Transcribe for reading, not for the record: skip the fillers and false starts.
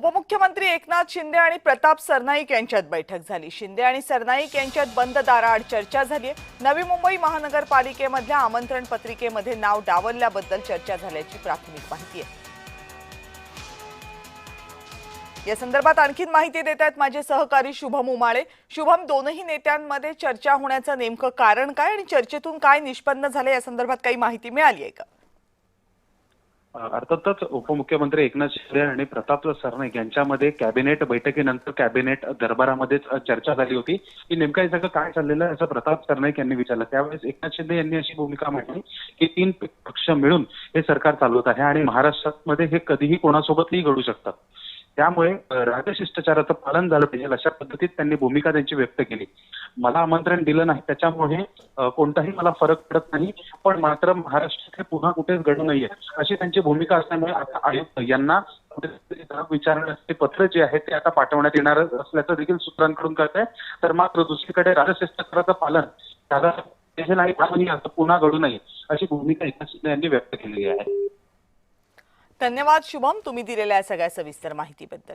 उपमुख्यमंत्री एकनाथ शिंदे आणि प्रताप सरनाईक यांच्यात बैठक झाली। शिंदे आणि सरनाईक यांच्यात बंद दाराआड चर्चा झाली। नवी मुंबई महानगरपालिकेमधल्या आमंत्रण पत्रिकेमध्ये नाव डावलल्याबद्दल चर्चा झाल्याची प्राथमिक माहिती आहे। या संदर्भात आणखी माहिती देत आहेत माझे सहकारी शुभम उमाळे। शुभम, दोनही नेत्यांमध्ये चर्चा होण्याचं नेमकं कारण काय आणि चर्चेतून काय निष्पन्न झाले या संदर्भात काही माहिती मिळाली आहे का? अर्थातच उपमुख्यमंत्री एकनाथ शिंदे आणि प्रताप सरनाईक यांच्यामध्ये कॅबिनेट बैठकीनंतर कॅबिनेट दरबारामध्येच चर्चा झाली होती की नेमकं हे सगळं काय चाललेलं आहे असं प्रताप सरनाईक यांनी विचारलं। त्यावेळेस एकनाथ शिंदे यांनी अशी भूमिका मांडली की 3 पक्ष मिळून हे सरकार चालवत आहे आणि महाराष्ट्रामध्ये हे कधीही कोणासोबतही घडू शकतात, त्यामुळे राजशिष्टाचाराचं पालन झालं पाहिजे अशा पद्धतीत त्यांनी भूमिका त्यांची व्यक्त केली। मला आमंत्रण दिलं नाही त्याच्यामुळे कोणताही मला फरक पडत नाही, पण मात्र महाराष्ट्रात हे पुन्हा कुठेच घडू नये अशी त्यांची भूमिका असल्यामुळे आता आयुक्त यांना विचारण्याचे पत्र जे आहे ते आता पाठवण्यात येणार असल्याचं देखील सूत्रांकडून कळत आहे। तर मात्र दुसरीकडे राजशिष्टाचाराचं पालन झालं पाहिजे नाही, असं पुन्हा घडू नये अशी भूमिका एकनाथ शिंदे यांनी व्यक्त केलेली आहे। धन्यवाद शुभम, तुम्ही दिलेल्या सगळ्या सविस्तर माहितीबद्दल।